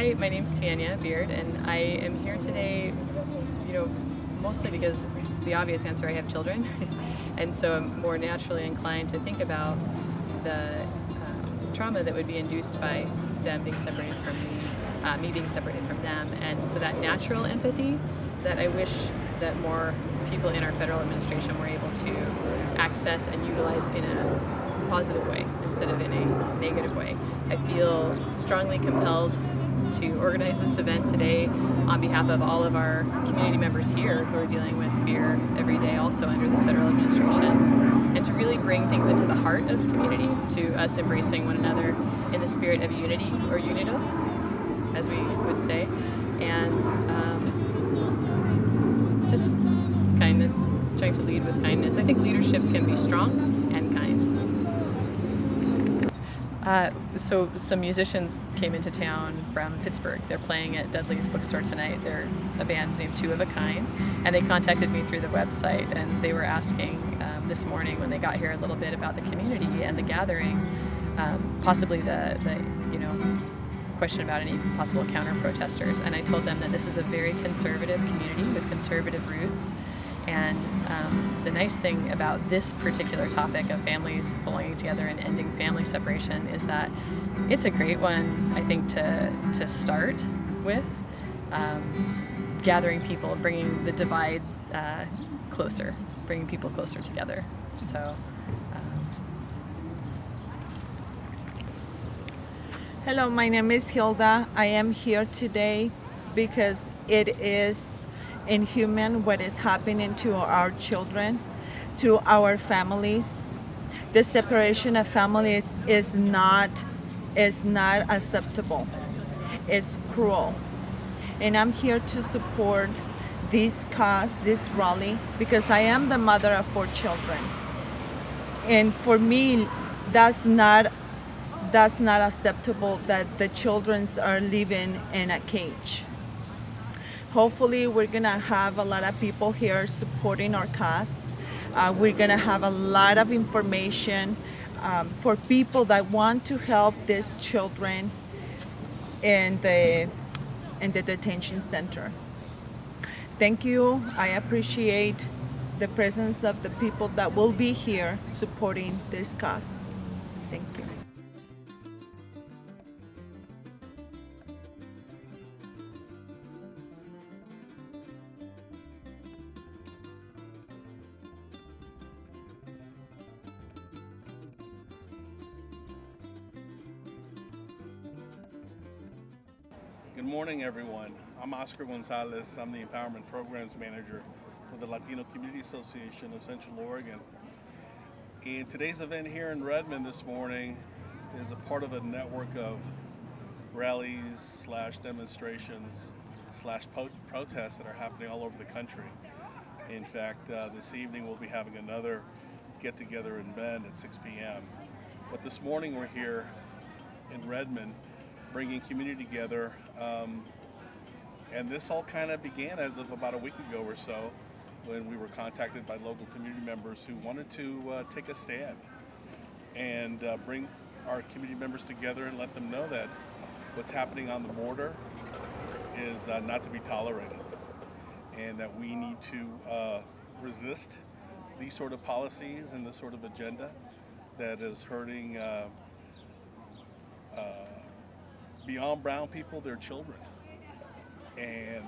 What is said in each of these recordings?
Hi, my name's Tanya Beard, and I am here today, mostly because the obvious answer, I have children, and so I'm more naturally inclined to think about the trauma that would be induced by them being separated from me being separated from them, and so that natural empathy that I wish that more people in our federal administration were able to access and utilize in a positive way instead of in a negative way. I feel strongly compelled to organize this event today on behalf of all of our community members here who are dealing with fear every day also under this federal administration, and to really bring things into the heart of community, to us embracing one another in the spirit of unity, or unidos, as we would say, and just kindness, trying to lead with kindness. I think leadership can be strong and kind. So some musicians came into town from Pittsburgh. They're playing at Dudley's Bookstore tonight. They're a band named Two of a Kind, and they contacted me through the website, and they were asking this morning when they got here a little bit about the community and the gathering, possibly the question about any possible counter-protesters. And I told them that this is a very conservative community with conservative roots. And the nice thing about this particular topic of families belonging together and ending family separation is that it's a great one, I think, to start with, gathering people, bringing the divide closer, bringing people closer together. So. Hello, my name is Hilda. I am here today because it is inhuman what is happening to our children, to our families. The separation of families is not acceptable. It's cruel. And I'm here to support this cause, this rally, because I am the mother of 4 children. And for me, that's not acceptable that the children are living in a cage. Hopefully we're gonna have a lot of people here supporting our cause. We're gonna have a lot of information for people that want to help these children in the detention center. Thank you. I appreciate the presence of the people that will be here supporting this cause. Thank you. Good morning, everyone. I'm Oscar Gonzalez. I'm the Empowerment Programs Manager with the Latino Community Association of Central Oregon. And today's event here in Redmond this morning is a part of a network of rallies / demonstrations / protests that are happening all over the country. In fact, this evening we'll be having another get-together in Bend at 6 p.m. But this morning we're here in Redmond bringing community together, and this all kind of began as of about a week ago or so, when we were contacted by local community members who wanted to take a stand and bring our community members together and let them know that what's happening on the border is not to be tolerated, and that we need to resist these sort of policies and this sort of agenda that is hurting beyond brown people, their children, and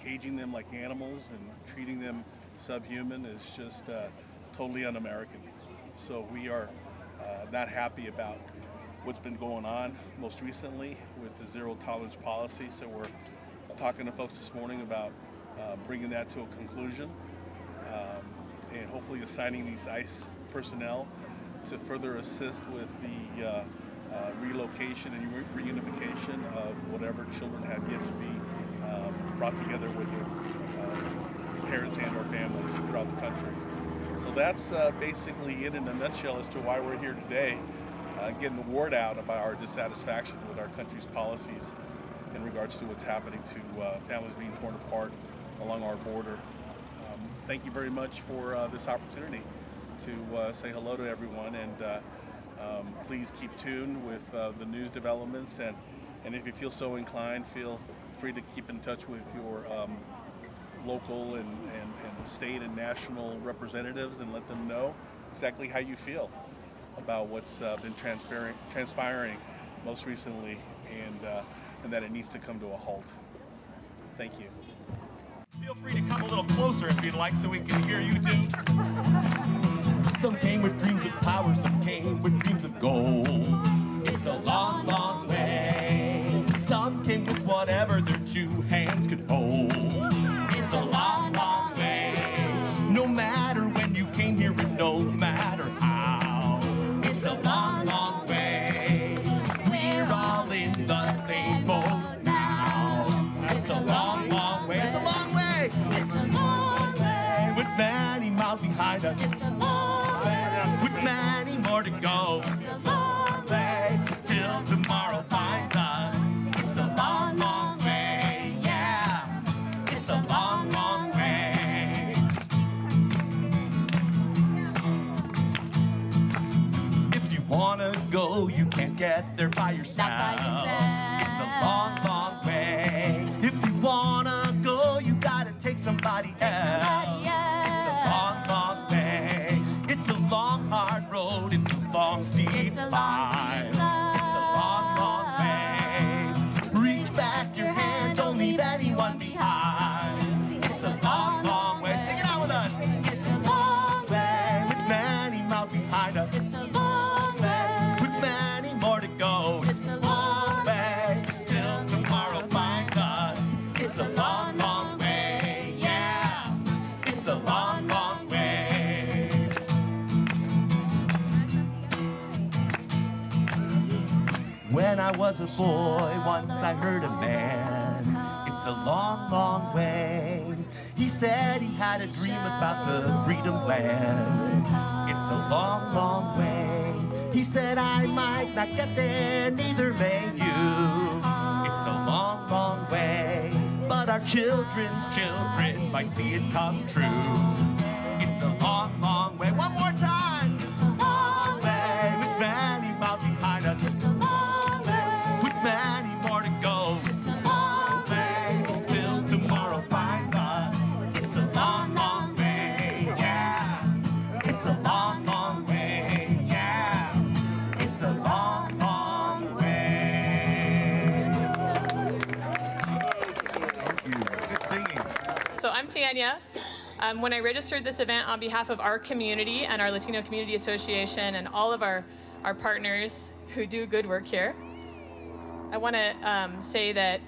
caging them like animals and treating them subhuman is just totally un-American. So we are not happy about what's been going on most recently with the zero tolerance policy. So we're talking to folks this morning about bringing that to a conclusion, and hopefully assigning these ICE personnel to further assist with the relocation and reunification of whatever children have yet to be brought together with their parents and or families throughout the country. So that's basically it in a nutshell as to why we're here today, getting the word out about our dissatisfaction with our country's policies in regards to what's happening to families being torn apart along our border. Thank you very much for this opportunity to say hello to everyone, and please keep tuned with the news developments And if you feel so inclined, feel free to keep in touch with your local and state and national representatives and let them know exactly how you feel about what's been transpiring most recently, and that it needs to come to a halt. Thank you. Feel free to come a little closer if you'd like so we can hear you too. Some came with dreams of power, some came with dreams of gold. It's a long, long way. Some came with whatever their two hands could hold. It's a long, long way. No matter when you came here and no matter how. It's a long, long way. We're all in the same boat now. It's a long, long way. It's a long way. It's a long way. With many miles behind us. It's a long way. With many more to go. It's a long Way till tomorrow finds us. It's a long, long way. Yeah. It's a long, long way. If you wanna go, you can't get there by yourself. Not by yourself. It's a long, long way. If you wanna go, you gotta take somebody else. Somebody else. It's a long, long way. It's a long, hard road. It's a long, steep It's a long, climb. steep climb. It's a long, long way. Reach back your hand, don't leave anyone behind. It's a long, long way. Sing it out with us. It's a long Way with many miles behind us. It's a long way. With many more to go. It's a long way till tomorrow finds us. It's a long, long way. Yeah. It's a long, long way. When I was a boy, once I heard a man. It's a long, long way. He said he had a dream about the freedom land. It's a long, long way. He said I might not get there, neither may you. It's a long, long way. But our children's children might see it come true. It's a long, long way. One more time. It's a long way. With many miles behind us. It's a long way. With many more to go. It's a long Way till tomorrow finds us. It's a long, long way. Yeah. It's a long, long way. Yeah. It's a long, long way. Thank you. Good singing. So I'm Tanya. When I registered this event on behalf of our community and our Latino Community Association and all of our partners who do good work here, I want to say that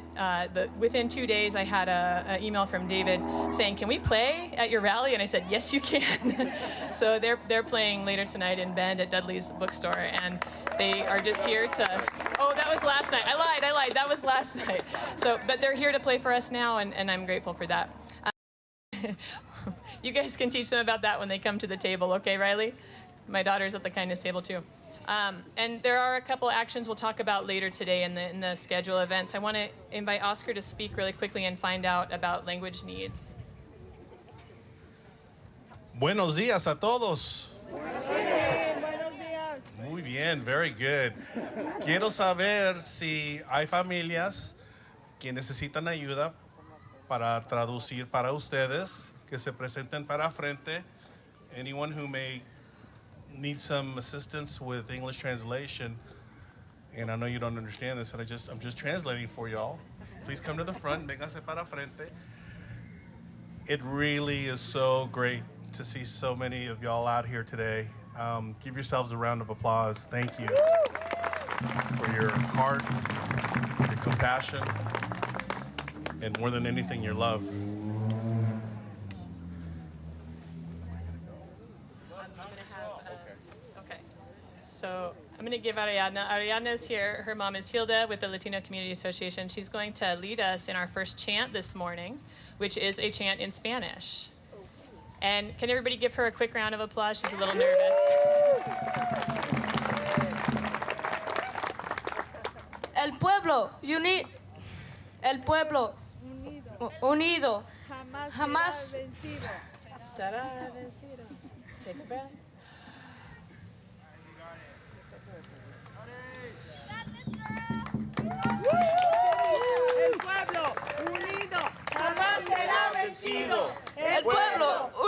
within 2 days I had an email from David saying, "Can we play at your rally?" And I said, "Yes, you can." So they're playing later tonight in Bend at Dudley's Bookstore, and they are just here to. Oh, that was last night. I lied. That was last night. So, but they're here to play for us now, and I'm grateful for that. You guys can teach them about that when they come to the table, okay, Riley? My daughter's at the kindness table too. And there are a couple actions we'll talk about later today in the schedule events. I want to invite Oscar to speak really quickly and find out about language needs. Buenos días a todos. Muy bien, very good. Quiero saber si hay familias que necesitan ayuda para traducir para ustedes, que se presenten para frente. Anyone who may need some assistance with English translation, and I know you don't understand this, and I'm just translating for y'all. Please come to the front, véngase para frente. It really is so great to see so many of y'all out here today. Give yourselves a round of applause. Thank you for your heart, your compassion, and more than anything, your love. So I'm going to give Ariadna. Ariadna is here. Her mom is Hilda with the Latino Community Association. She's going to lead us in our first chant this morning, which is a chant in Spanish. And can everybody give her a quick round of applause? She's a little nervous. El pueblo unido jamás Será vencido. Take a breath.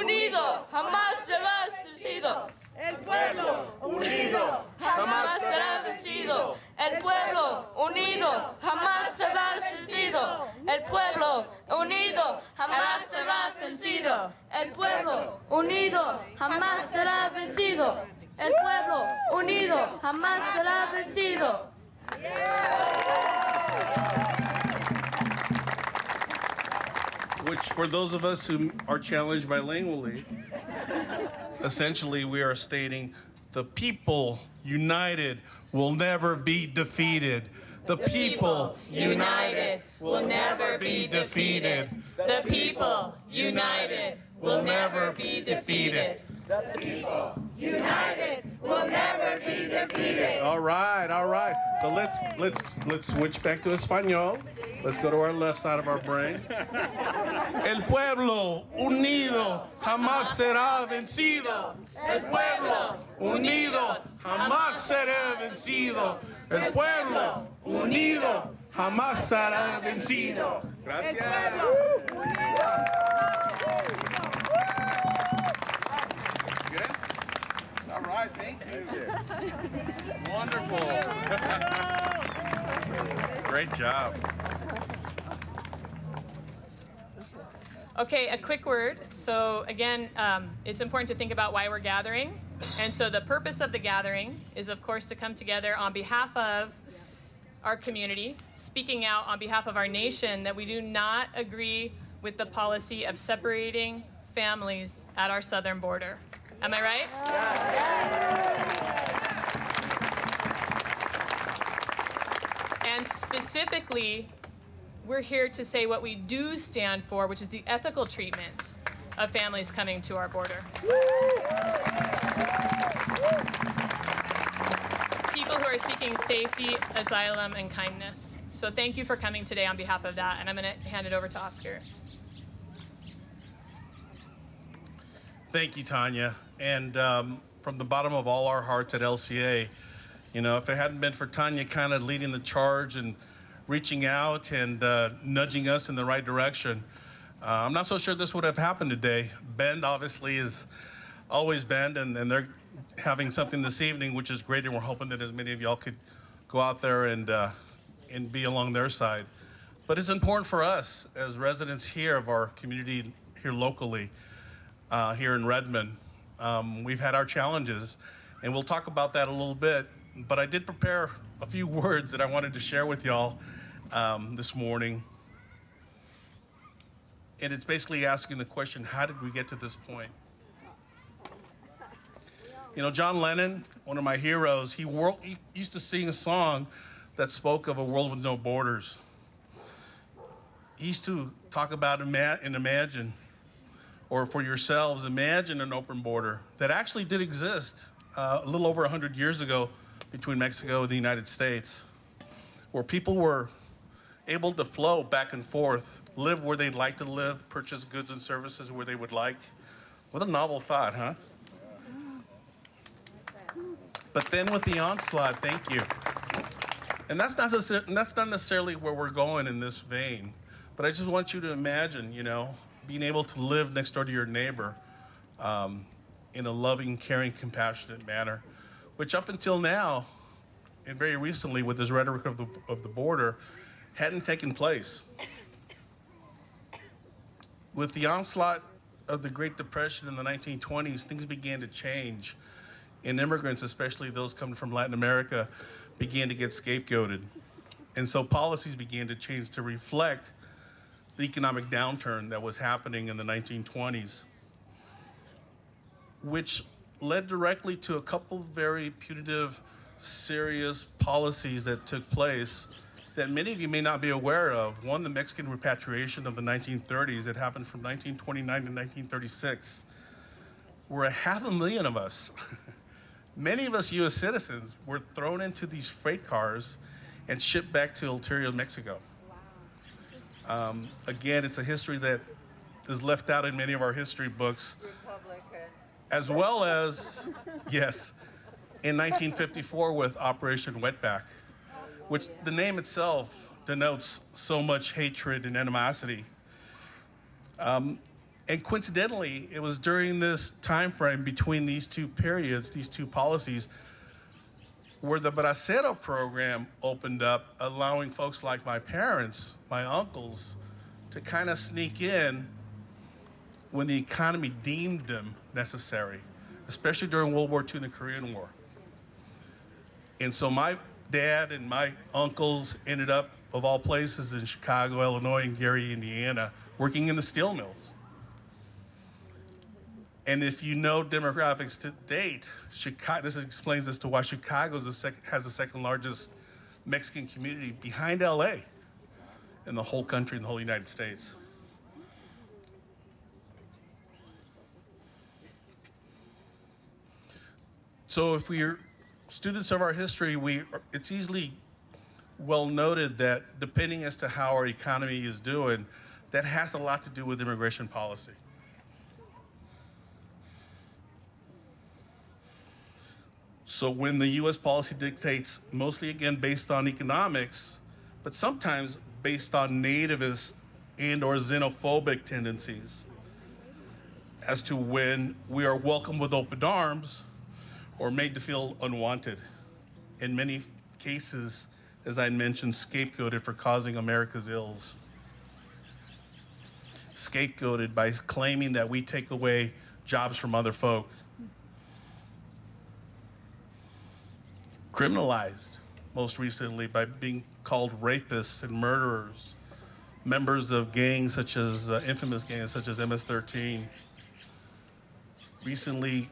unido jamás será vencido. El pueblo unido Jamás será vencido. El pueblo unido jamás será vencido. El pueblo unido jamás será vencido. El pueblo unido jamás será vencido. El pueblo unido jamás será vencido. Which, for those of us who are challenged bilingually, essentially we are stating the people united will never be defeated. The people united will never be defeated. The people united Will never be defeated. united will never be defeated. All right, all right. So let's switch back to Espanol. Let's go to our left side of our brain. El pueblo unido jamás será vencido. El pueblo unido jamás será vencido. El pueblo unido jamás será vencido. Gracias. Good? All right, thank you. Wonderful. Great job. Okay, a quick word. So again, it's important to think about why we're gathering. And so the purpose of the gathering is, of course, to come together on behalf of our community, speaking out on behalf of our nation that we do not agree with the policy of separating families at our southern border. Am I right? And specifically, we're here to say what we do stand for, which is the ethical treatment of families coming to our border. People who are seeking safety, asylum, and kindness. So thank you for coming today on behalf of that, and I'm going to hand it over to Oscar. Thank you, Tanya. And from the bottom of all our hearts at LCA, you know, if it hadn't been for Tanya kind of leading the charge and reaching out and nudging us in the right direction, I'm not so sure this would have happened today. Bend obviously is always Bend, and they're having something this evening, which is great, and we're hoping that as many of y'all could go out there and be along their side. But it's important for us as residents here of our community here locally, here in Redmond. We've had our challenges, and we'll talk about that a little bit. But I did prepare a few words that I wanted to share with y'all this morning. And it's basically asking the question, how did we get to this point? You know, John Lennon, one of my heroes, he used to sing a song that spoke of a world with no borders. He used to talk about and imagine, or for yourselves, imagine an open border that actually did exist a little over 100 years ago between Mexico and the United States, where people were able to flow back and forth, live where they'd like to live, purchase goods and services where they would like. What a novel thought, huh? But then with the onslaught, thank you. And that's not necessarily where we're going in this vein, but I just want you to imagine, you know, being able to live next door to your neighbor in a loving, caring, compassionate manner, which up until now, and very recently with this rhetoric of the border, hadn't taken place. With the onslaught of the Great Depression in the 1920s, things began to change, and immigrants, especially those coming from Latin America, began to get scapegoated. And so policies began to change to reflect the economic downturn that was happening in the 1920s, which led directly to a couple very punitive, serious policies that took place that many of you may not be aware of. One, the Mexican repatriation of the 1930s that happened from 1929 to 1936, where 500,000 of us, many of us U.S. citizens, were thrown into these freight cars and shipped back to Ulterior, Mexico. Again, it's a history that is left out in many of our history books, as well as, yes, in 1954 with Operation Wetback, which the name itself denotes so much hatred and animosity. And And coincidentally, it was during this time frame between these two periods, these two policies, where the Bracero program opened up, allowing folks like my parents, my uncles, to kind of sneak in when the economy deemed them necessary, especially during World War II and the Korean War. And so my dad and my uncles ended up, of all places, in Chicago, Illinois, and Gary, Indiana, working in the steel mills. And if you know demographics to date, Chicago, this explains as to why Chicago has the second largest Mexican community behind LA in the whole country, in the whole United States. So if we're students of our history, it's easily well noted that depending as to how our economy is doing, that has a lot to do with immigration policy. So when the US policy dictates, mostly again based on economics, but sometimes based on nativist and or xenophobic tendencies, as to when we are welcomed with open arms or made to feel unwanted. In many cases, as I mentioned, scapegoated for causing America's ills. Scapegoated by claiming that we take away jobs from other folk. Criminalized, most recently, by being called rapists and murderers, members of gangs such as, infamous gangs such as MS-13, recently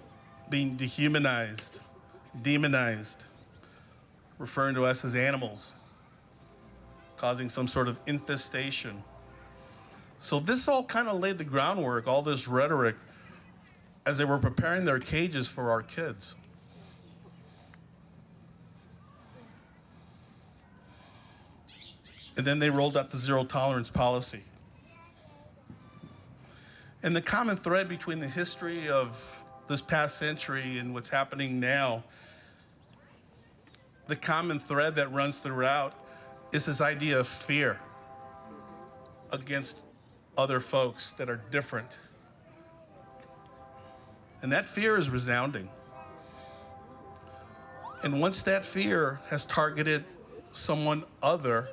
being dehumanized, demonized, referring to us as animals, causing some sort of infestation. So this all kind of laid the groundwork, all this rhetoric, as they were preparing their cages for our kids. And then they rolled out the zero tolerance policy. And the common thread between the history of this past century and what's happening now, the common thread that runs throughout is this idea of fear against other folks that are different. And that fear is resounding. And once that fear has targeted someone other,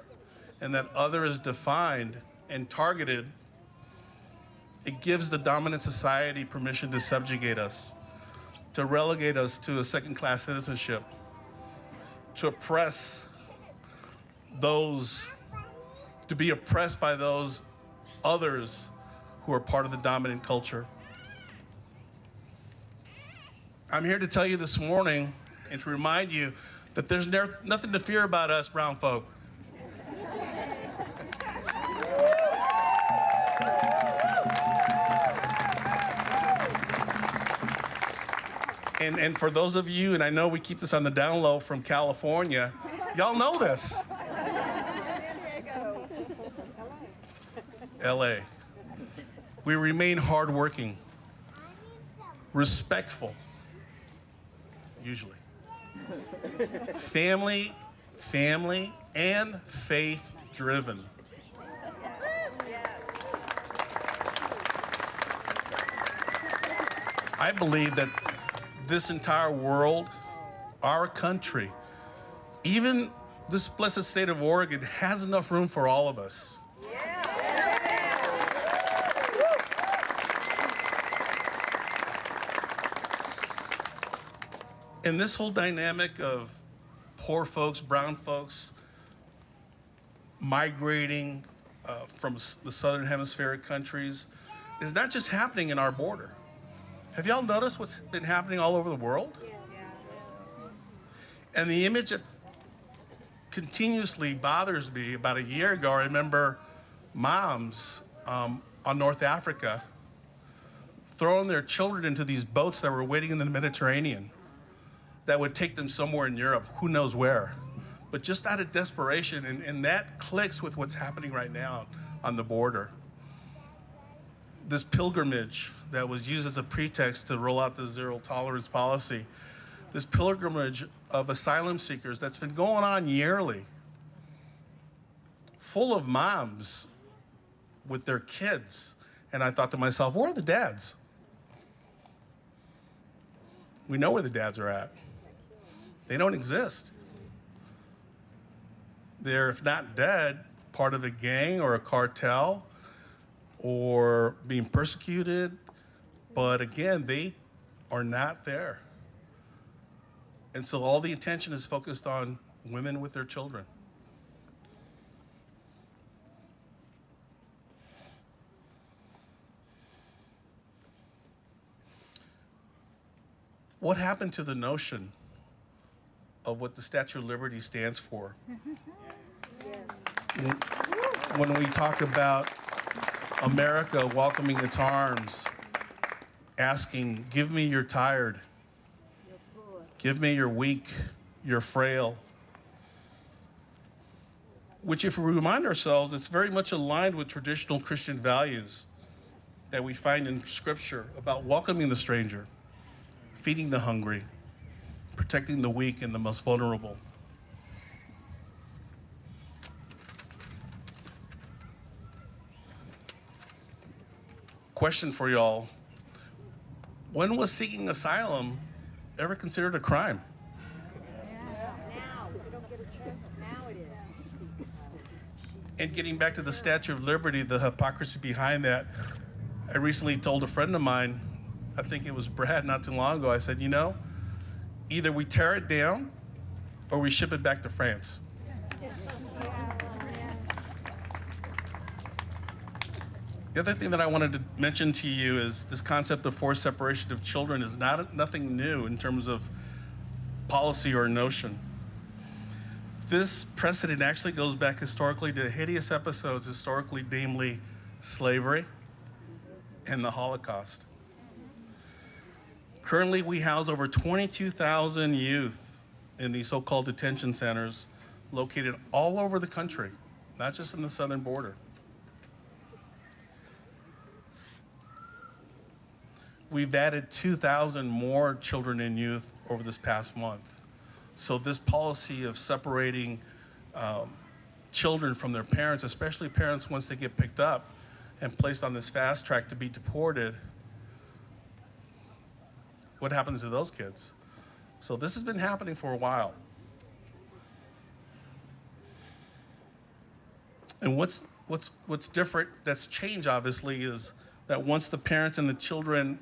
and that other is defined and targeted, it gives the dominant society permission to subjugate us, to relegate us to a second-class citizenship, to oppress those, to be oppressed by those others who are part of the dominant culture. I'm here to tell you this morning and to remind you that there's nothing to fear about us brown folk. And for those of you, and I know we keep this on the down low from California, y'all know this. LA. We remain hardworking, respectful, usually. Family, and faith-driven. I believe that this entire world, our country, even this blessed state of Oregon has enough room for all of us. And this whole dynamic of poor folks, brown folks, migrating from the southern hemispheric countries is not just happening in our border. Have y'all noticed what's been happening all over the world? And the image that continuously bothers me, about a year ago, I remember moms on North Africa throwing their children into these boats that were waiting in the Mediterranean that would take them somewhere in Europe, who knows where. But just out of desperation, and that clicks with what's happening right now on the border. This pilgrimage that was used as a pretext to roll out the zero tolerance policy, this pilgrimage of asylum seekers that's been going on yearly, full of moms with their kids And I thought to myself, where are the dads? We know where the dads are at. They don't exist. They're, if not dead, part of a gang or a cartel or being persecuted. But again, they are not there. And so all the attention is focused on women with their children. What happened to the notion of what the Statue of Liberty stands for? When we talk about America welcoming its arms, asking, give me your tired, give me your weak, your frail. Which, if we remind ourselves, it's very much aligned with traditional Christian values that we find in Scripture about welcoming the stranger, feeding the hungry, protecting the weak and the most vulnerable. Question for y'all. When was seeking asylum ever considered a crime? Now it is. And getting back to the Statue of Liberty, the hypocrisy behind that, I recently told a friend of mine, I think it was Brad not too long ago, I said, you know, either we tear it down or we ship it back to France. The other thing that I wanted to mention to you is this concept of forced separation of children is nothing new in terms of policy or notion. This precedent actually goes back historically to hideous episodes, historically, namely slavery and the Holocaust. Currently, we house over 22,000 youth in these so-called detention centers located all over the country, not just in the southern border. We've added 2,000 more children and youth over this past month. So this policy of separating children from their parents, especially parents once they get picked up and placed on this fast track to be deported, what happens to those kids? So this has been happening for a while. And what's different, that's changed obviously, is that once the parents and the children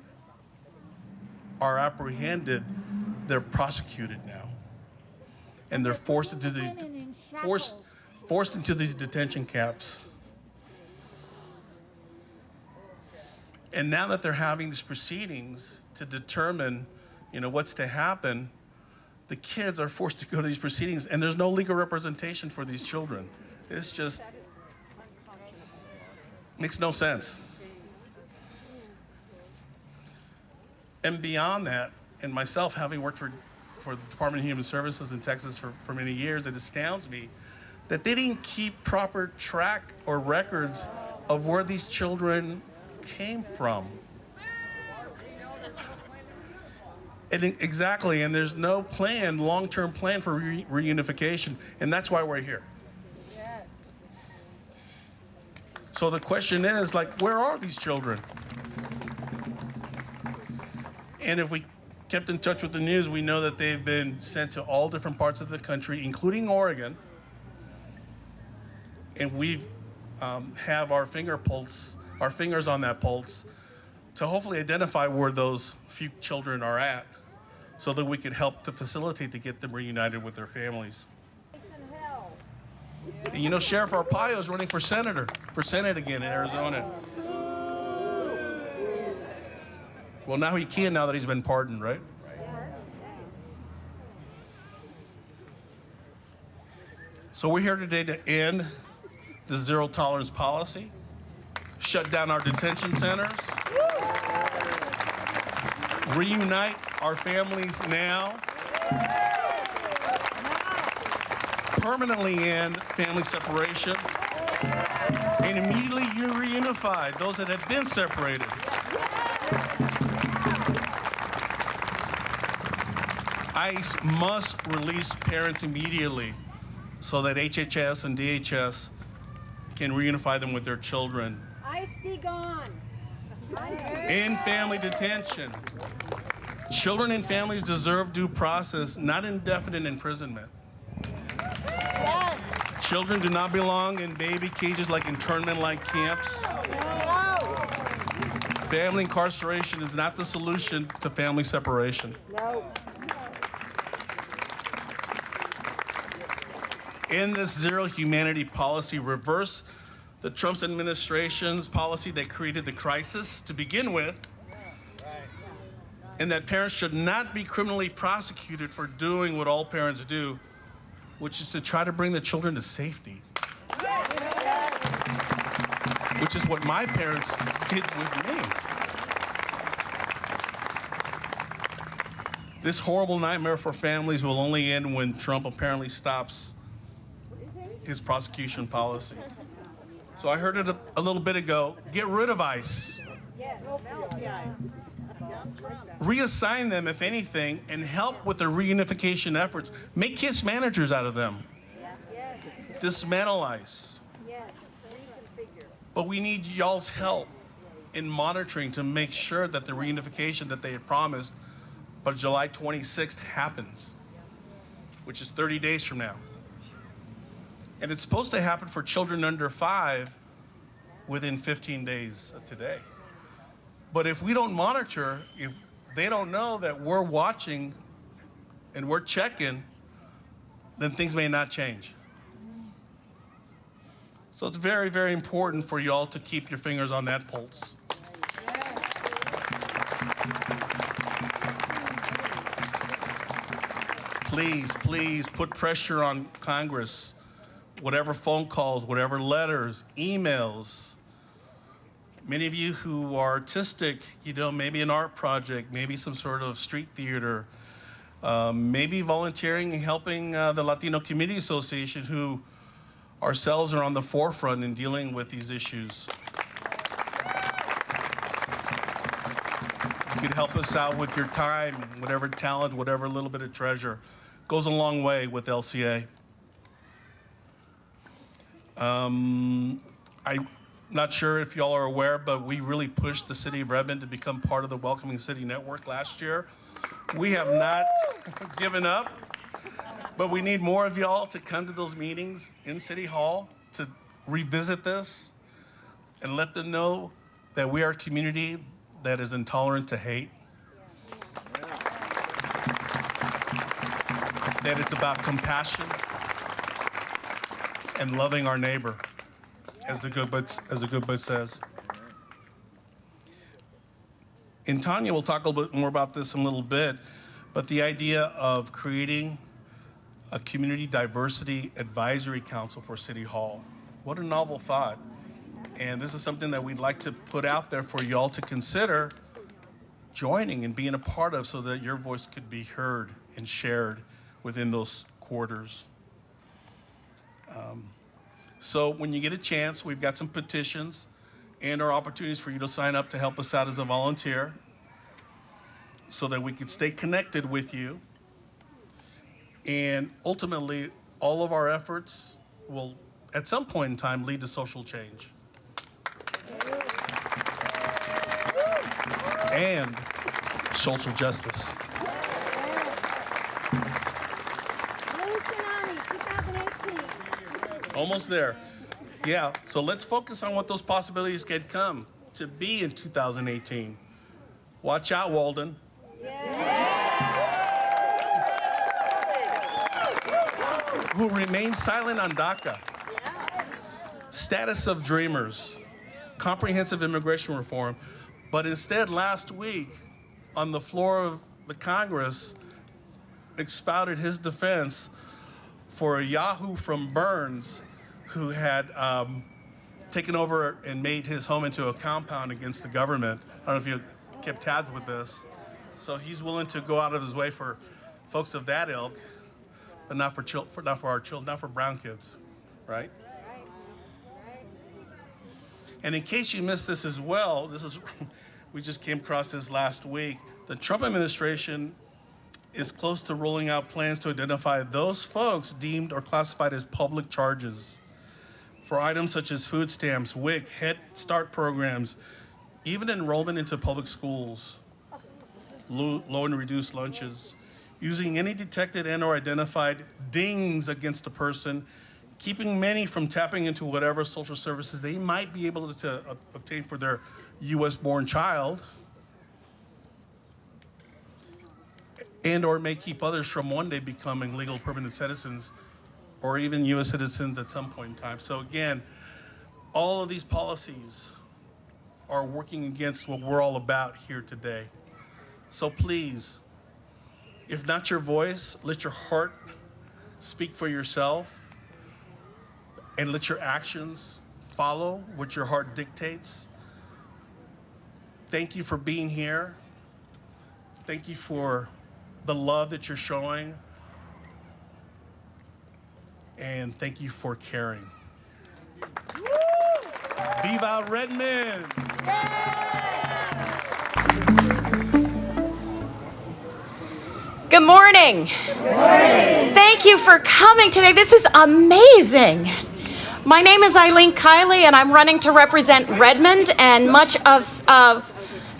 are apprehended, they're prosecuted now. And they're forced into these detention camps. And now that they're having these proceedings to determine, you know, what's to happen, the kids are forced to go to these proceedings and there's no legal representation for these children. It's just makes no sense. And beyond that, and myself having worked for the Department of Human Services in Texas for many years, it astounds me that they didn't keep proper track or records of where these children came from. And exactly, and there's no plan, long-term plan for reunification, and that's why we're here. So the question is, like, where are these children? And if we kept in touch with the news, we know that they've been sent to all different parts of the country, including Oregon. And we've have our fingers on that pulse to hopefully identify where those few children are at so that we could help to facilitate to get them reunited with their families. And you know, Sheriff Arpaio is running for Senate again in Arizona. Well, now he can, now that he's been pardoned, right? So we're here today to end the zero tolerance policy, shut down our detention centers, reunite our families now, permanently end family separation, and immediately reunify those that have been separated. ICE must release parents immediately so that HHS and DHS can reunify them with their children. ICE be gone. in family detention. Children and families deserve due process, not indefinite imprisonment. Children do not belong in baby cages like internment-like camps. Family incarceration is not the solution to family separation. In this zero humanity policy, reverse the Trump administration's policy that created the crisis to begin with, and that parents should not be criminally prosecuted for doing what all parents do, which is to try to bring the children to safety. Which is what my parents did with me. This horrible nightmare for families will only end when Trump apparently stops his prosecution policy. So I heard it a little bit ago, get rid of ICE. Reassign them, if anything, and help with the reunification efforts. Make case managers out of them. Dismantle ICE. But we need y'all's help in monitoring to make sure that the reunification that they had promised by July 26th happens, which is 30 days from now. And it's supposed to happen for children under 5 within 15 days of today. But if we don't monitor, if they don't know that we're watching and we're checking, then things may not change. So it's very, very important for y'all to keep your fingers on that pulse. Please, please put pressure on Congress. Whatever phone calls, whatever letters, emails. Many of you who are artistic, maybe an art project, maybe some sort of street theater, maybe volunteering and helping the Latino Community Association, who ourselves are on the forefront in dealing with these issues. You could help us out with your time, whatever talent, whatever little bit of treasure. Goes a long way with LCA. I'm not sure if y'all are aware, but we really pushed the city of Redmond to become part of the Welcoming City Network last year. We have not given up, but we need more of y'all to come to those meetings in City Hall to revisit this and let them know that we are a community that is intolerant to hate. That it's about compassion and loving our neighbor, as the good book says. And Tanya will talk a little bit more about this in a little bit, but the idea of creating a community diversity advisory council for City Hall. What a novel thought. And this is something that we'd like to put out there for y'all to consider joining and being a part of, so that your voice could be heard and shared within those quarters. So when you get a chance, we've got some petitions and our opportunities for you to sign up to help us out as a volunteer, so that we can stay connected with you. And ultimately, all of our efforts will, at some point in time, lead to social change. And social justice. Blue Tsunami 2018. Almost there. Yeah, so let's focus on what those possibilities can come to be in 2018. Watch out, Walden. Who remain silent on DACA. Status of dreamers. Comprehensive immigration reform. But instead, last week, on the floor of the Congress, expounded his defense for a Yahoo from Burns who had taken over and made his home into a compound against the government. I don't know if you kept tabs with this. So he's willing to go out of his way for folks of that ilk, but not for our children, not for brown kids, right? And in case you missed this as well, we just came across this last week. The Trump administration is close to rolling out plans to identify those folks deemed or classified as public charges for items such as food stamps, WIC, Head Start programs, Even enrollment into public schools, low and reduced lunches, using any detected and or identified dings against a person, keeping many from tapping into whatever social services they might be able to obtain for their US-born child, and or may keep others from one day becoming legal permanent citizens or even US citizens at some point in time. So again, all of these policies are working against what we're all about here today. So please, if not your voice, let your heart speak for yourself and let your actions follow what your heart dictates. Thank you for being here. Thank you for the love that you're showing. And thank you for caring. Viva Redmond! Good morning. Good morning. Thank you for coming today. This is amazing. My name is Eileen Kiley, and I'm running to represent Redmond and much of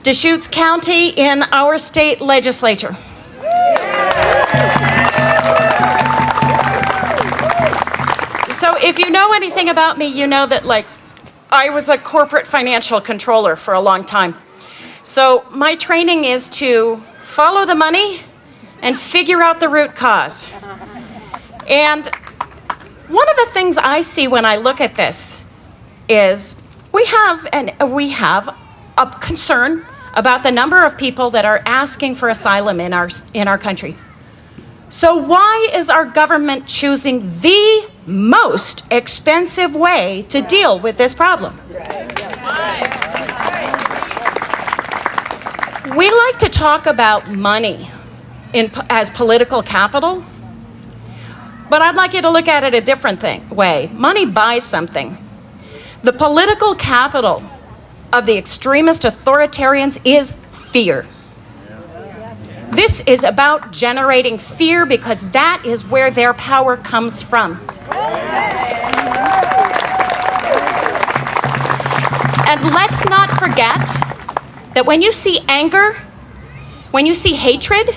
Deschutes County in our state legislature. So if you know anything about me, you know that I was a corporate financial controller for a long time. So my training is to follow the money and figure out the root cause. And one of the things I see when I look at this is we have a concern about the number of people that are asking for asylum in our country. So why is our government choosing the most expensive way to deal with this problem? We like to talk about money as political capital, but I'd like you to look at it a different way. Money buys something. The political capital of the extremist authoritarians is fear. This is about generating fear because that is where their power comes from. And let's not forget that when you see anger, when you see hatred,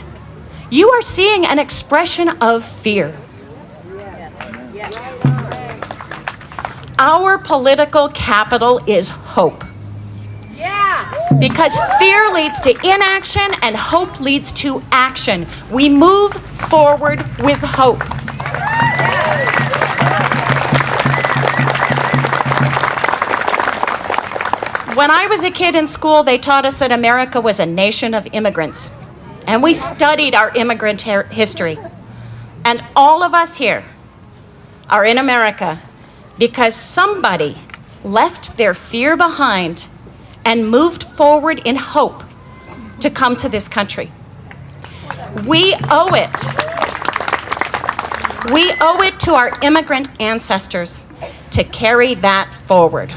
you are seeing an expression of fear. Our political capital is hope. Because fear leads to inaction and hope leads to action. We move forward with hope. When I was a kid in school, they taught us that America was a nation of immigrants. And we studied our immigrant history. And all of us here are in America because somebody left their fear behind and moved forward in hope to come to this country. We owe it. We owe it to our immigrant ancestors to carry that forward.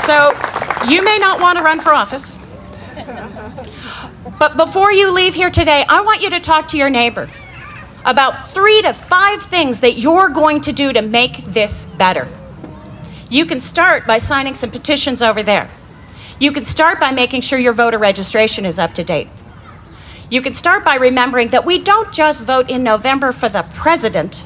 So, you may not want to run for office, but before you leave here today, I want you to talk to your neighbor about 3 to 5 things that you're going to do to make this better. You can start by signing some petitions over there. You can start by making sure your voter registration is up to date. You can start by remembering that we don't just vote in November for the president.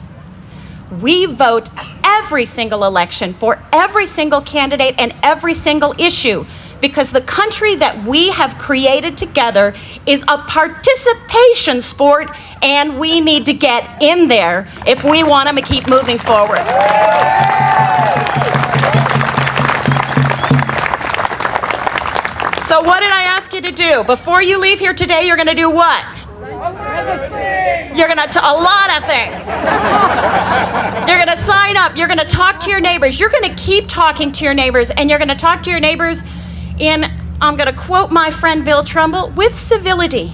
We vote every single election for every single candidate and every single issue, because the country that we have created together is a participation sport, and we need to get in there if we want to keep moving forward. So what did I ask you to do? Before you leave here today, you're going to do what? You're going to a lot of things. You're going to sign up. You're going to talk to your neighbors. You're going to keep talking to your neighbors, and you're going to talk to your neighbors in, I'm going to quote my friend Bill Trumbull, with civility.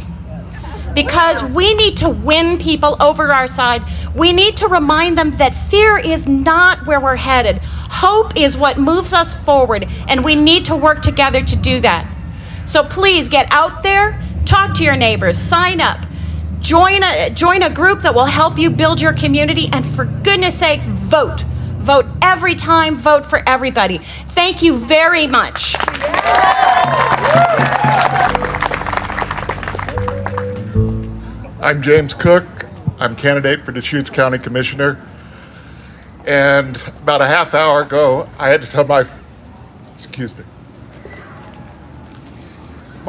Because we need to win people over our side. We need to remind them that fear is not where we're headed. Hope is what moves us forward, and we need to work together to do that. So please get out there, talk to your neighbors, sign up, join a group that will help you build your community, and for goodness sakes, vote. vote every time, vote for everybody. Thank you very much. I'm James Cook. I'm candidate for Deschutes County Commissioner. And about a half hour ago, I had to tell my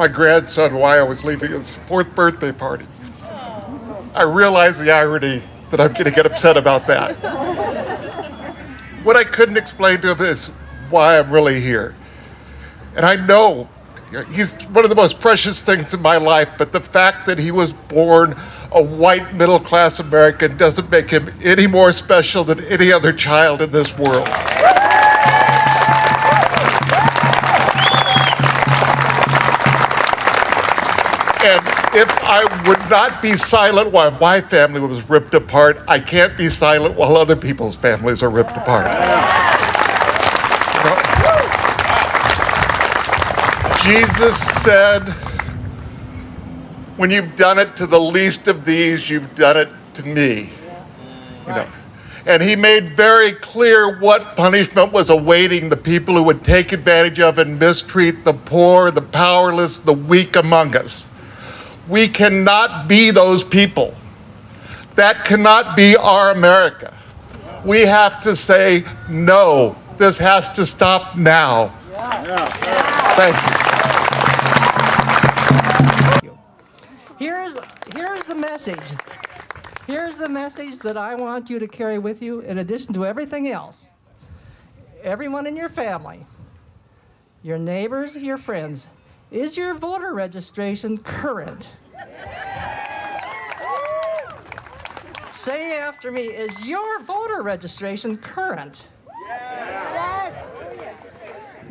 grandson why I was leaving his 4th birthday party. I realize the irony that I'm going to get upset about that. What I couldn't explain to him is why I'm really here. And I know he's one of the most precious things in my life, but the fact that he was born a white middle-class American doesn't make him any more special than any other child in this world. And if I would not be silent while my family was ripped apart, I can't be silent while other people's families are ripped apart. Jesus said, when you've done it to the least of these, you've done it to me. You know. And he made very clear what punishment was awaiting the people who would take advantage of and mistreat the poor, the powerless, the weak among us. We cannot be those people. That cannot be our America. We have to say, no, this has to stop now. Thank you. Here's the message. Here's the message that I want you to carry with you in addition to everything else. Everyone in your family, your neighbors, your friends, is your voter registration current? Say after me, is your voter registration current? Yes.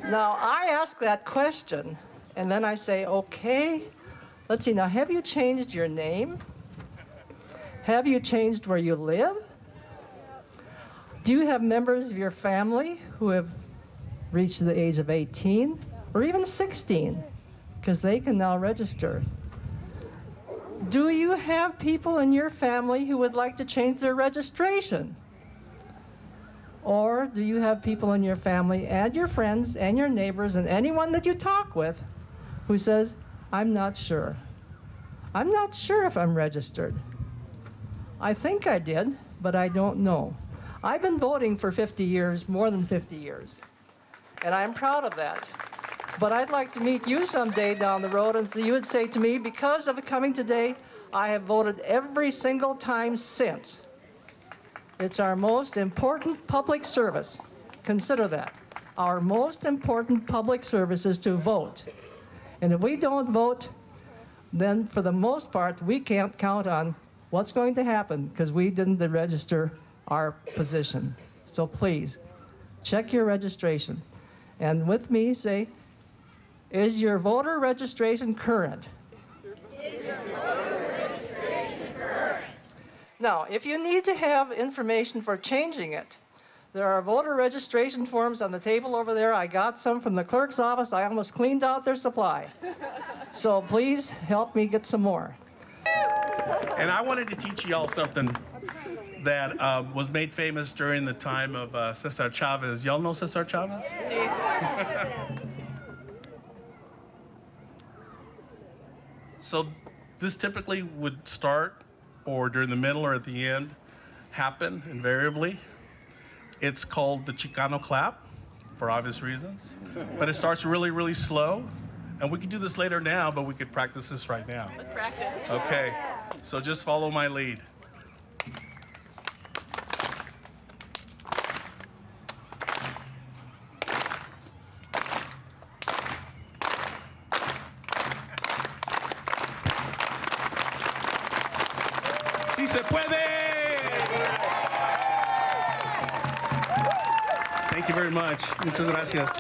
Now, I ask that question, and then I say, okay, let's see, now have you changed your name? Have you changed where you live? Do you have members of your family who have reached the age of 18 or even 16? Because they can now register. Do you have people in your family who would like to change their registration? Or do you have people in your family and your friends and your neighbors and anyone that you talk with who says, I'm not sure. I'm not sure if I'm registered. I think I did, but I don't know. I've been voting for 50 years, more than 50 years, and I'm proud of that. But I'd like to meet you someday down the road and you would say to me, because of coming today, I have voted every single time since. It's our most important public service. Consider that. Our most important public service is to vote. And if we don't vote, then for the most part, we can't count on what's going to happen because we didn't register our position. So please, check your registration. And with me, say, is your voter registration current? Is your voter registration current? Now, if you need to have information for changing it, there are voter registration forms on the table over there. I got some from the clerk's office. I almost cleaned out their supply. So please help me get some more. And I wanted to teach y'all something that was made famous during the time of Cesar Chavez. Y'all know Cesar Chavez? So this typically would start, or during the middle or at the end, happen invariably. It's called the Chicano clap, for obvious reasons. But it starts really, really slow. And we could do this later now, but we could practice this right now. Let's practice. Okay, so just follow my lead. ¡Sí se puede! Thank you very much. Muchas gracias.